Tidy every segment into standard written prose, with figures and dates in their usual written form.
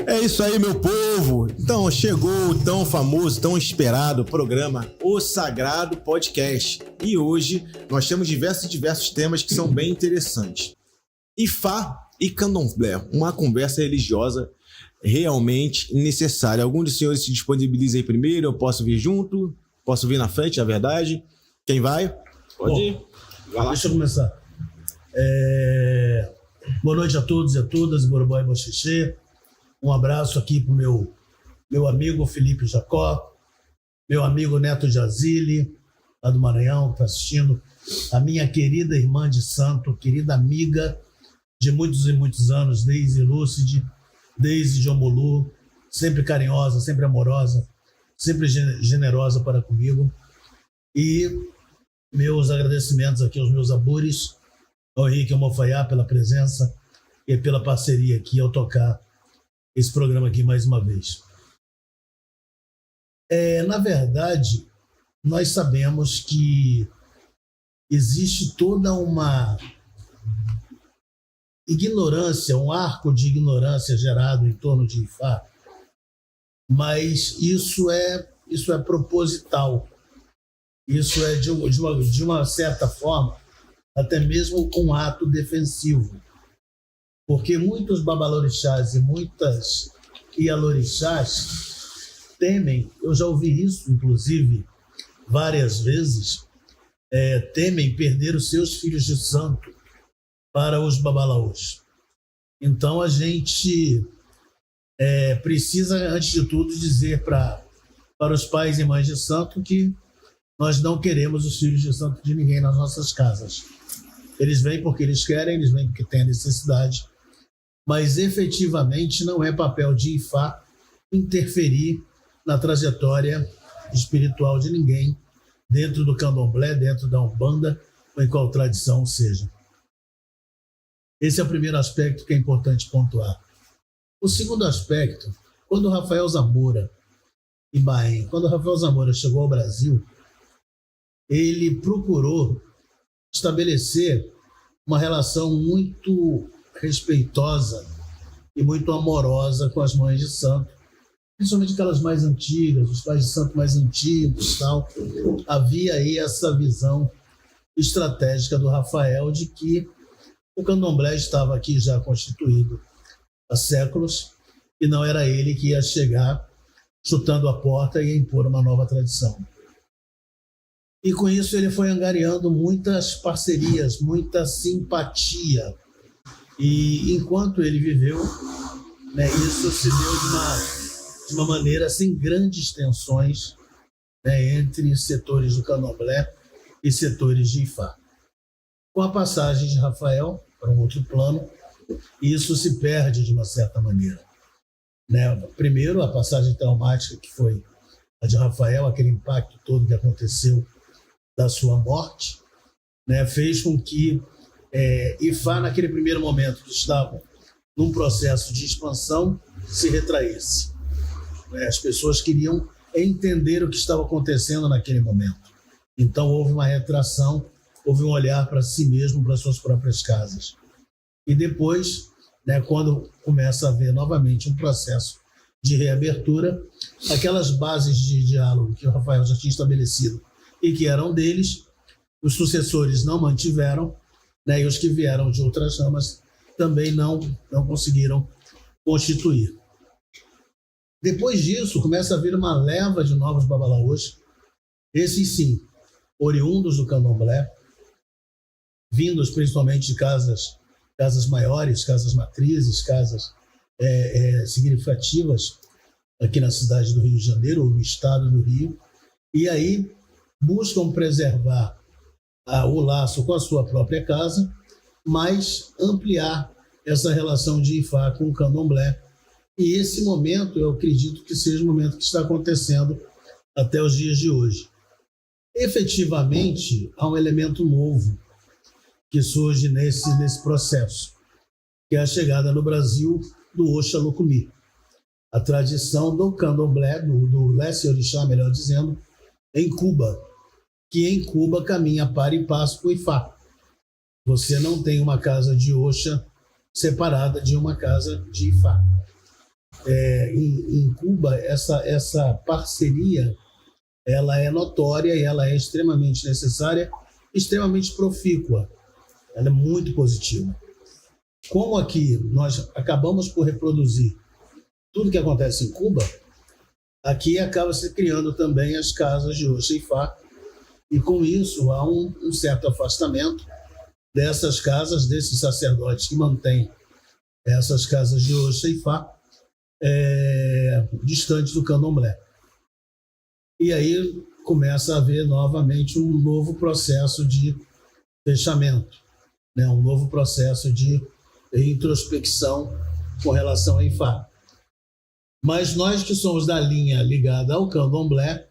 É isso aí, meu povo. Então, chegou o tão famoso, tão esperado programa O Sagrado Podcast. E hoje nós temos diversos temas que são bem interessantes. Ifá e Candomblé, uma conversa religiosa realmente necessária. Algum dos senhores se disponibiliza aí primeiro? Eu posso vir junto? Posso vir na frente, na verdade? Quem vai? Pode ir. Vai lá. Deixa eu começar. Boa noite a todos e a todas, Borobó e Boxixê. Um abraço aqui para o meu amigo Felipe Jacó, meu amigo Neto Jazili, lá do Maranhão, que está assistindo, a minha querida irmã de santo, querida amiga de muitos e muitos anos, Deise Lúcide, Deise Jomolu, sempre carinhosa, sempre amorosa, sempre generosa para comigo. E meus agradecimentos aqui aos meus abures, ao Henrique Almofaiá pela presença e pela parceria aqui ao tocar esse programa aqui mais uma vez. Na verdade, nós sabemos que existe toda uma ignorância, um arco de ignorância gerado em torno de Ifá, mas isso é proposital. Isso é, de uma certa forma, até mesmo um ato defensivo. Porque muitos babalorixás e muitas ialorixás temem, eu já ouvi isso, inclusive, várias vezes, temem perder os seus filhos de santo para os babalaôs. Então, a gente precisa, antes de tudo, dizer para os pais e mães de santo que nós não queremos os filhos de santo de ninguém nas nossas casas. Eles vêm porque eles querem, eles vêm porque têm a necessidade, mas efetivamente não é papel de Ifá interferir na trajetória espiritual de ninguém, dentro do candomblé, dentro da Umbanda, ou em qual tradição seja. Esse é o primeiro aspecto que é importante pontuar. O segundo aspecto, quando o Rafael Zamora chegou ao Brasil, ele procurou estabelecer uma relação muito respeitosa e muito amorosa com as mães de santo, principalmente aquelas mais antigas, os pais de santo mais antigos, tal. Havia aí essa visão estratégica do Rafael de que o candomblé estava aqui já constituído há séculos e não era ele que ia chegar chutando a porta e impor uma nova tradição. E com isso ele foi angariando muitas parcerias, muita simpatia. E enquanto ele viveu, isso se deu de uma maneira sem grandes tensões, entre setores do candomblé e setores de Ifá. Com a passagem de Rafael para um outro plano, isso se perde de uma certa maneira. Primeiro, a passagem traumática que foi a de Rafael, aquele impacto todo que aconteceu da sua morte, fez com que Ifá, naquele primeiro momento que estavam num processo de expansão, se retraísse. As pessoas queriam entender o que estava acontecendo naquele momento. Então houve uma retração, houve um olhar para si mesmo, para suas próprias casas. E depois, quando começa a haver novamente um processo de reabertura, aquelas bases de diálogo que o Rafael já tinha estabelecido e que eram deles, os sucessores não mantiveram, e os que vieram de outras ramas também não conseguiram constituir. Depois disso, começa a vir uma leva de novos babalaôs, esses sim, oriundos do candomblé, vindos principalmente de casas maiores, casas matrizes, casas significativas aqui na cidade do Rio de Janeiro, ou no estado do Rio, e aí buscam preservar o laço com a sua própria casa, mas ampliar essa relação de Ifá com o candomblé. E esse momento, eu acredito que seja o momento que está acontecendo até os dias de hoje. Efetivamente, há um elemento novo que surge nesse processo, que é a chegada no Brasil do Oxalocumi, a tradição do candomblé, do Lesse Orixá, melhor dizendo, em Cuba, que em Cuba caminha para e passo com o Ifá. Você não tem uma casa de Oxa separada de uma casa de Ifá. em Cuba, essa parceria ela é notória e ela é extremamente necessária, extremamente profícua. Ela é muito positiva. Como aqui nós acabamos por reproduzir tudo que acontece em Cuba, aqui acaba se criando também as casas de Oxa e Ifá, e com isso há um certo afastamento dessas casas, desses sacerdotes que mantêm essas casas de Oxa e Ifá, distantes do candomblé. E aí começa a haver novamente um novo processo de fechamento, né? Um novo processo de introspecção com relação a Ifá. Mas nós que somos da linha ligada ao candomblé,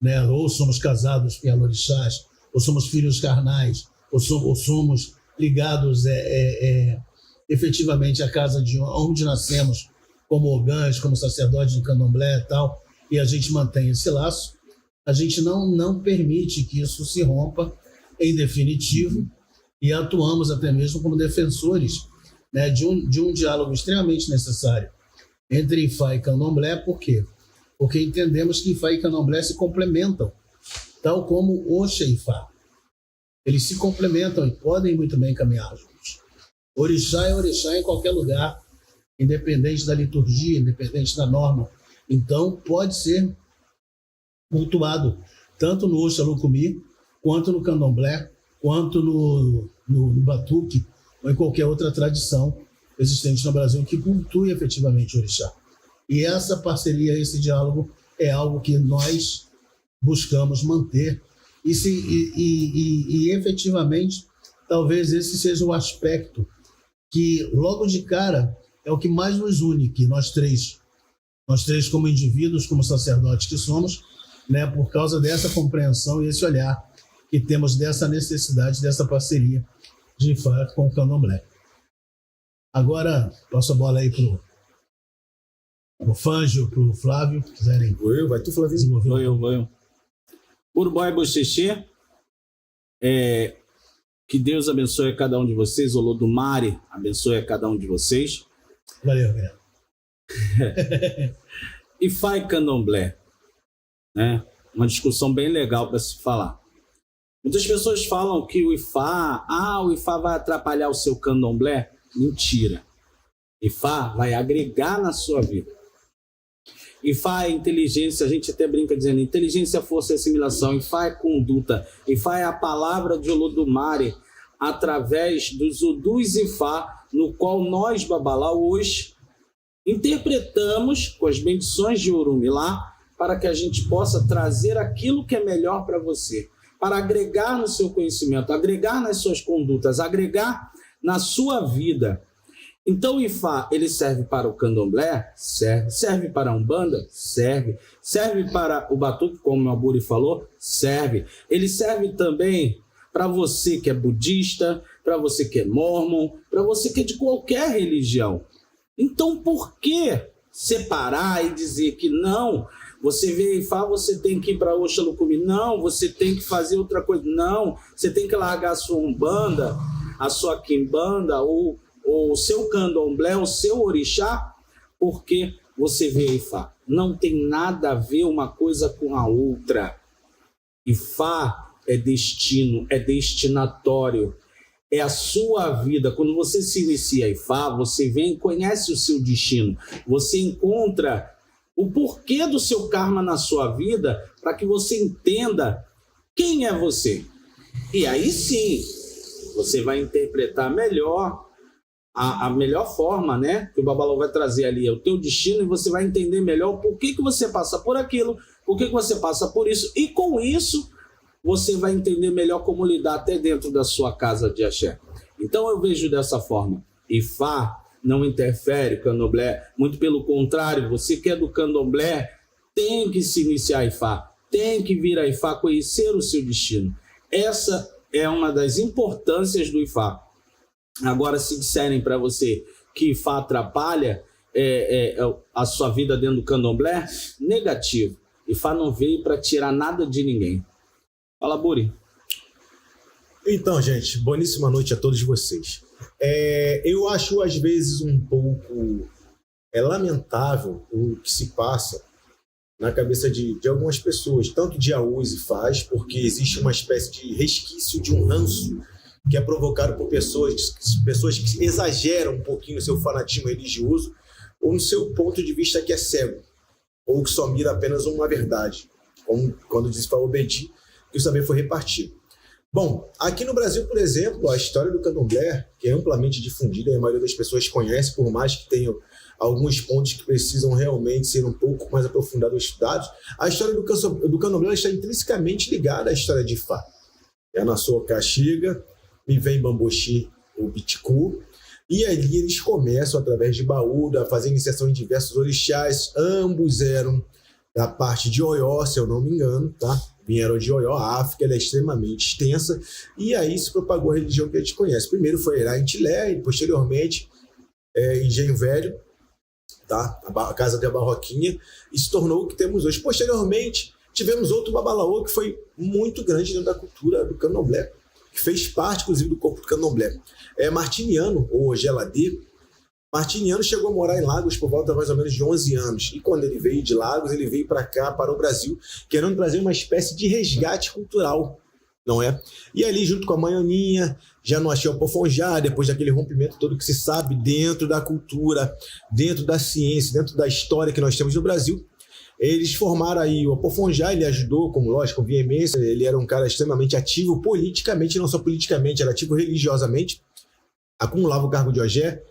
né? Ou somos casados pelos-orixás, ou somos filhos carnais, ou somos ligados efetivamente à casa de onde nascemos, como ogãs, como sacerdotes do candomblé e tal, e a gente mantém esse laço, a gente não permite que isso se rompa em definitivo, e atuamos até mesmo como defensores, né, de um diálogo extremamente necessário entre Ifá e candomblé. Por quê? Porque entendemos que Ifá e candomblé se complementam, tal como Oxa e Ifá. Eles se complementam e podem muito bem caminhar juntos. Orixá é orixá em qualquer lugar, independente da liturgia, independente da norma. Então, pode ser cultuado tanto no Oxalocumi, quanto no candomblé, quanto no batuque, ou em qualquer outra tradição existente no Brasil que cultue efetivamente o orixá. E essa parceria, esse diálogo é algo que nós buscamos manter e efetivamente talvez esse seja o aspecto que logo de cara é o que mais nos une, que nós três como indivíduos, como sacerdotes que somos, né, por causa dessa compreensão e esse olhar que temos dessa necessidade, dessa parceria de Ifá com o candomblé. Agora, passo a bola aí pro Fangio, pro Flávio, se quiserem. Vai tu, Flávio? Vou eu. Urubai Bochechê, que Deus abençoe a cada um de vocês, Olodumare abençoe a cada um de vocês. Valeu, galera. Ifá e candomblé, né? Uma discussão bem legal para se falar. Muitas pessoas falam que o Ifá vai atrapalhar o seu candomblé. Mentira. Ifá vai agregar na sua vida. Ifá é inteligência, a gente até brinca dizendo inteligência, força e assimilação. Ifá é conduta. Ifá é a palavra de Olodumare através dos Odus Ifá, no qual nós, babalaos, interpretamos com as bendições de Orumilá para que a gente possa trazer aquilo que é melhor para você, para agregar no seu conhecimento, agregar nas suas condutas, agregar na sua vida. Então o Ifá, ele serve para o candomblé? Serve para a Umbanda? Serve para o batuque, como o Maburi falou? Serve. Ele serve também para você que é budista, para você que é mormon, para você que é de qualquer religião. Então por que separar e dizer que não, você vê Ifá, você tem que ir para Oxalocumi, não, você tem que fazer outra coisa, não, você tem que largar a sua Umbanda, a sua Quimbanda, ou o seu candomblé, o seu orixá, porque você vê Ifá. Não tem nada a ver uma coisa com a outra. Ifá é destino, é destinatório, é a sua vida. Quando você se inicia a Ifá, você vem e conhece o seu destino, você encontra o porquê do seu karma na sua vida, para que você entenda quem é você. E aí sim, você vai interpretar melhor, a melhor forma, né, que o Babalô vai trazer ali, é o teu destino, e você vai entender melhor por que você passa por aquilo, por que você passa por isso, e com isso você vai entender melhor como lidar até dentro da sua casa de axé. Então eu vejo dessa forma. Ifá não interfere candomblé, muito pelo contrário, você que é do candomblé tem que se iniciar a Ifá, tem que vir a Ifá, conhecer o seu destino. Essa é uma das importâncias do Ifá. Agora, se disserem para você que Ifá atrapalha a sua vida dentro do candomblé, negativo. Ifá não veio para tirar nada de ninguém. Fala, Buri. Então, gente, boníssima noite a todos vocês. Eu acho, às vezes, um pouco É lamentável o que se passa na cabeça de algumas pessoas, tanto de Iaús e Faz, porque existe uma espécie de resquício de um ranço que é provocado por pessoas que exageram um pouquinho no seu fanatismo religioso ou no seu ponto de vista que é cego, ou que só mira apenas uma verdade, como quando disse para Obedi, que o saber foi repartido. Bom, aqui no Brasil, por exemplo, a história do candomblé, que é amplamente difundida e a maioria das pessoas conhece, por mais que tenham alguns pontos que precisam realmente ser um pouco mais aprofundados ou estudados, a história do candomblé está intrinsecamente ligada à história de Ifá. É na sua Caxiga, me vem Bamboxi, o Biticu, e ali eles começam, através de Baúda, a fazer iniciação em diversos orixás. Ambos eram da parte de Oió, se eu não me engano, tá? Vieram de Oió, a África ela é extremamente extensa, e aí se propagou a religião que a gente conhece. Primeiro foi Herá em Tilé, e posteriormente Engenho Velho, tá? A Casa da Barroquinha, e se tornou o que temos hoje. Posteriormente, tivemos outro Babalaô, que foi muito grande dentro da cultura do candomblé, que fez parte, inclusive, do corpo do candomblé. Martiniano, ou Geladê, Martiniano chegou a morar em Lagos por volta mais ou menos de 11 anos. E quando ele veio de Lagos, ele veio para cá, para o Brasil, querendo trazer uma espécie de resgate cultural, não é? E ali, junto com a Manhaninha, já no Axé Pofonjá, depois daquele rompimento todo que se sabe dentro da cultura, dentro da ciência, dentro da história que nós temos no Brasil, eles formaram aí o Pofonjá. Ele ajudou, como lógico, com veemência. Ele era um cara extremamente ativo politicamente, não só politicamente, era ativo religiosamente, acumulava o cargo de Ogé,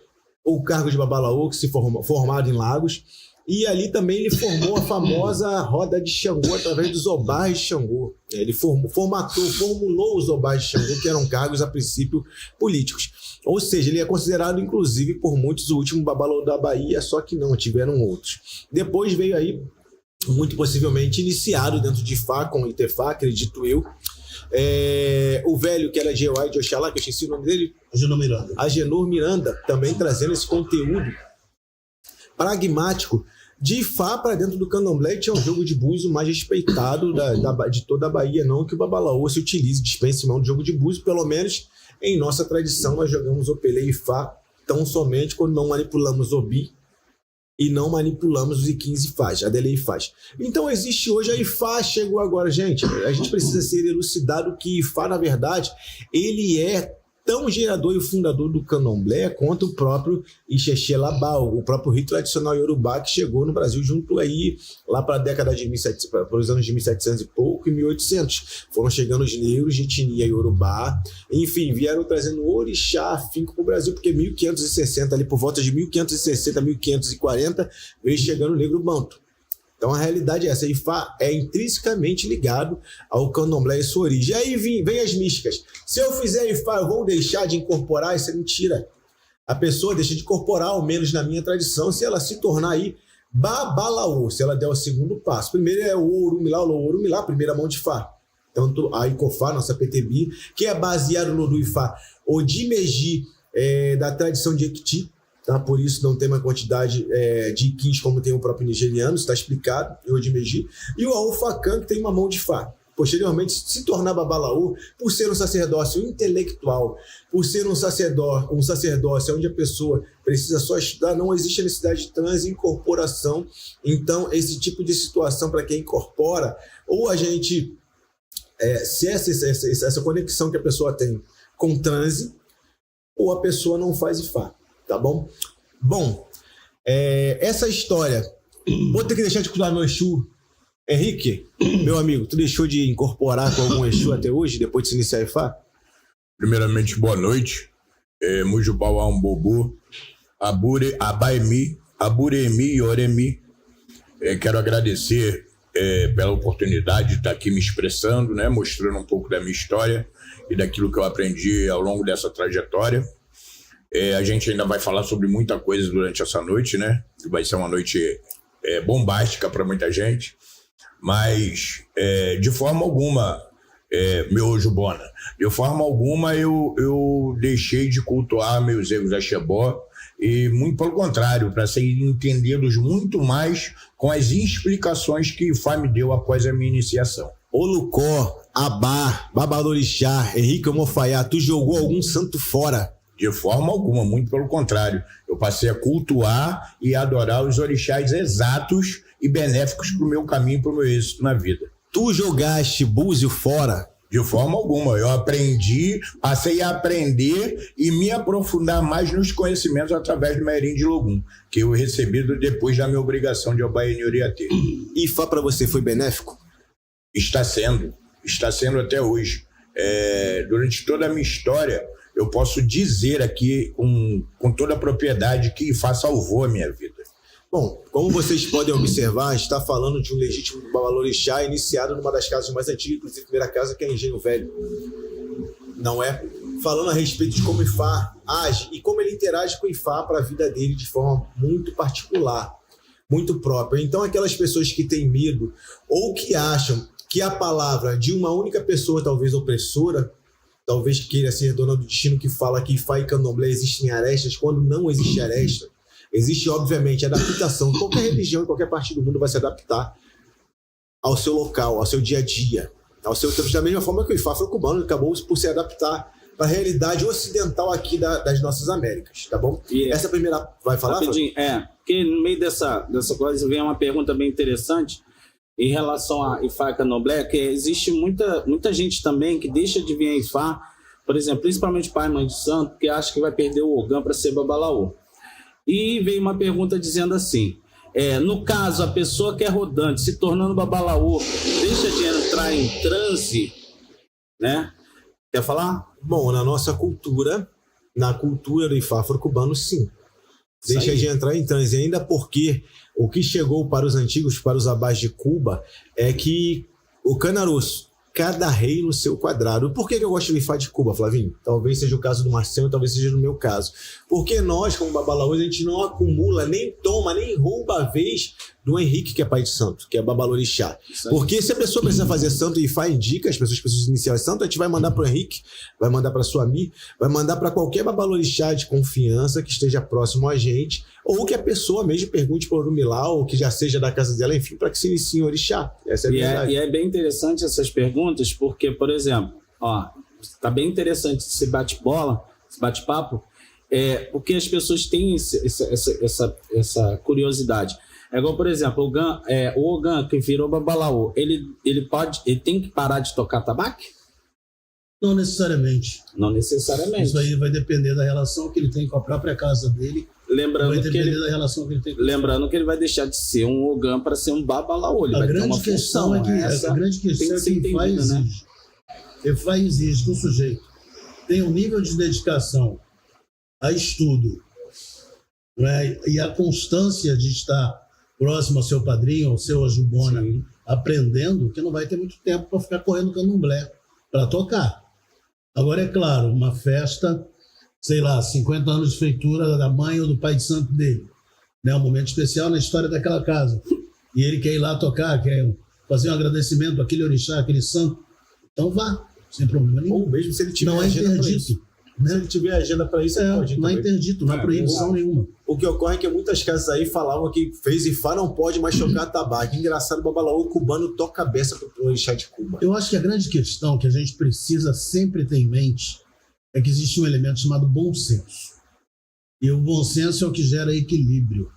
ou o cargo de Babalaô, que se formado em Lagos, e ali também ele formou a famosa roda de Xangô através dos Obás de Xangô. Ele formulou os Obás de Xangô, que eram cargos, a princípio, políticos. Ou seja, ele é considerado, inclusive, por muitos, o último Babalaô da Bahia, só que não, tiveram outros. Depois veio aí, muito possivelmente, iniciado dentro de Ifá, com Itefá, acredito eu, o velho que era de Euai de Oxalá, que eu esqueci o nome dele, Agenor Miranda, também trazendo esse conteúdo pragmático de Ifá para dentro do candomblé, que é um jogo de búzio mais respeitado de toda a Bahia, não que o Babalaô se utilize, dispense mão de jogo de búzio, pelo menos em nossa tradição nós jogamos Opelê e Ifá tão somente quando não manipulamos Obi e não manipulamos os I15 Ifás, Adelê Ifás. Então existe hoje a Ifá, chegou agora, gente, a gente precisa ser elucidado que Ifá, na verdade, ele é tão gerador e fundador do candomblé quanto o próprio Ixexé Labau, o próprio rito tradicional iorubá que chegou no Brasil junto aí, lá para a década de 1700, para os anos de 1700 e pouco e 1800. Foram chegando os negros de etnia iorubá, enfim, vieram trazendo orixá afinco para o Brasil, porque 1560, ali por volta de 1560, 1540, veio chegando o negro banto. Então a realidade é essa, Ifá é intrinsecamente ligado ao candomblé e sua origem. Aí vem as místicas. Se eu fizer Ifá, eu vou deixar de incorporar? Isso é mentira. A pessoa deixa de incorporar, ao menos na minha tradição, se ela se tornar aí Babalaô, se ela der o segundo passo. Primeiro é o Orumilá, primeira mão de Ifá. Tanto a Icofá, nossa PTB, que é baseado no do Ifá, o Dimeji, da tradição de Ekiti. Tá? Por isso não tem uma quantidade de Iquins como tem o próprio nigeriano, está explicado, o Odimeji, e o Aofacan, que tem uma mão de Fá. Posteriormente, se tornar Babalaô, por ser um sacerdócio intelectual, por ser um sacerdócio onde a pessoa precisa só estudar, não existe a necessidade de transe e incorporação. Então, esse tipo de situação, para quem incorpora, ou a gente cessa essa conexão que a pessoa tem com transe, ou a pessoa não faz Ifá. Tá bom? Bom, essa história, vou ter que deixar de cuidar meu Exu. Henrique, meu amigo, tu deixou de incorporar com algum Exu até hoje, depois de se iniciar a Ifá? Primeiramente, boa noite. Mujubau Ambobu, Abaemi, Aburemi e Oremi. Quero agradecer pela oportunidade de estar aqui me expressando, né, mostrando um pouco da minha história e daquilo que eu aprendi ao longo dessa trajetória. A gente ainda vai falar sobre muita coisa durante essa noite, né? Vai ser uma noite bombástica para muita gente, mas de forma alguma, meu Ojubona, de forma alguma eu deixei de cultuar meus egos Axebó, e muito pelo contrário, para serem entendidos muito mais com as explicações que Ifá me deu após a minha iniciação. Olucó, Abá, Babalorixá, Henrique Omofaiá, tu jogou algum santo fora? De forma alguma, muito pelo contrário. Eu passei a cultuar e adorar os orixás exatos e benéficos para o meu caminho e para o meu êxito na vida. Tu jogaste búzio fora? De forma alguma. Eu aprendi, passei a aprender e me aprofundar mais nos conhecimentos através do Merim de Logum, que eu recebi depois da minha obrigação de Obaene Oriatê. Ifá para você foi benéfico? Está sendo até hoje. Durante toda a minha história, eu posso dizer aqui com toda a propriedade que Ifá salvou a minha vida. Bom, como vocês podem observar, está falando de um legítimo Babalorixá iniciado numa das casas mais antigas, inclusive a primeira casa, que é Engenho Velho. Não é? Falando a respeito de como Ifá age e como ele interage com Ifá para a vida dele de forma muito particular, muito própria. Então, aquelas pessoas que têm medo ou que acham que a palavra de uma única pessoa, talvez opressora, talvez queira ser dona do destino, que fala que Ifá e Candomblé existem arestas, quando não existe aresta. Existe, obviamente, adaptação. Qualquer religião, em qualquer parte do mundo vai se adaptar ao seu local, ao seu dia a dia, ao seu tempo. Da mesma forma que o Ifá afro-cubano acabou por se adaptar para a realidade ocidental aqui das nossas Américas, tá bom? E essa primeira... Vai falar? Rapidinho, porque no meio dessa coisa vem uma pergunta bem interessante em relação a Ifá e Candomblé, que existe muita gente também que deixa de vir a Ifá, por exemplo, principalmente pai e mãe de santo, que acha que vai perder o Ogã para ser babalaô. E veio uma pergunta dizendo assim, no caso, a pessoa que é rodante, se tornando babalaô, deixa de entrar em transe, né? Quer falar? Bom, na nossa cultura, na cultura do Ifá afro-cubano, sim. Deixa de entrar em transe, ainda porque o que chegou para os antigos, para os abás de Cuba, é que o canaruço, cada rei no seu quadrado. Por que eu gosto do Ifá de Cuba, Flavinho? Talvez seja o caso do Marcelo, talvez seja no meu caso. Porque nós, como babalaôs, a gente não acumula, nem toma, nem rouba a vez do Henrique, que é pai de santo, que é babalorixá. Porque se a pessoa precisa fazer santo, e Ifá indica, as pessoas precisam iniciar santo, a gente vai mandar para o Henrique, vai mandar para a Suami, vai mandar para qualquer babalorixá de confiança que esteja próximo a gente, ou que a pessoa mesmo pergunte por um milagre, ou que já seja da casa dela, enfim, para que se inicie em orixá. Essa é a verdade. E é bem interessante essas perguntas, porque, por exemplo, tá bem interessante esse bate-bola, esse bate-papo, porque as pessoas têm essa curiosidade. É igual, por exemplo, o Ogã que virou babalaô, ele tem que parar de tocar tabaco? Não necessariamente. Não necessariamente. Isso aí vai depender da relação que ele tem com a própria casa dele. Lembrando vai depender da relação que ele tem com que ele vai deixar de ser um Ogã para ser um babalaô. Ele a vai ter grande uma questão função. A grande questão é que Ifá exige. Né? Ifá exige que o sujeito tenha um nível de dedicação a estudo, né? E a constância de estar próximo ao seu padrinho, ao seu ajubona, aprendendo, que não vai ter muito tempo para ficar correndo candomblé para tocar. Agora, é claro, uma festa, sei lá, 50 anos de feitura da mãe ou do pai de santo dele, né? Um momento especial na história daquela casa. E ele quer ir lá tocar, quer fazer um agradecimento àquele orixá, àquele santo. Então vá, sem problema nenhum. Ou mesmo se ele tiver não é interdito. Né? Se ele tiver agenda para isso, não é interdito, não há proibição nenhuma. O que ocorre é que muitas casas aí falavam que fez Ifá não pode mais tocar tabaco. Engraçado, o babalaô cubano toca a beça pro orixá de Cuba. Eu acho que a grande questão que a gente precisa sempre ter em mente é que existe um elemento chamado bom senso. E o bom senso é o que gera equilíbrio.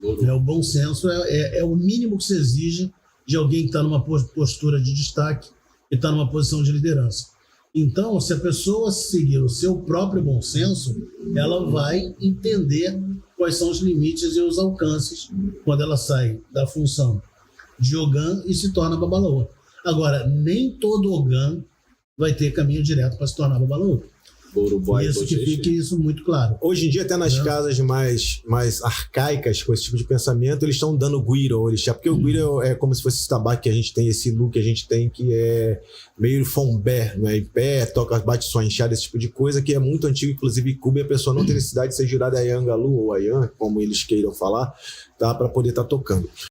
O bom senso é o mínimo que se exige de alguém que está numa postura de destaque e está numa posição de liderança. Então, se a pessoa seguir o seu próprio bom senso, ela vai entender quais são os limites e os alcances quando ela sai da função de Ogã e se torna babalaô. Agora, nem todo Ogã vai ter caminho direto para se tornar babalaô. Isso que fique isso muito claro. Hoje em dia, até nas casas mais arcaicas, com esse tipo de pensamento, eles estão dando guiro ao orixá, porque o guiro é como se fosse esse tabaco que a gente tem, esse look que a gente tem, que é meio fombé, não é? Em pé, toca, bate sua enxada, esse tipo de coisa, que é muito antigo, inclusive em Cuba, e a pessoa não tem necessidade de ser jurada Ayangalu ou Ayan, como eles queiram falar, tá? Para poder estar tocando.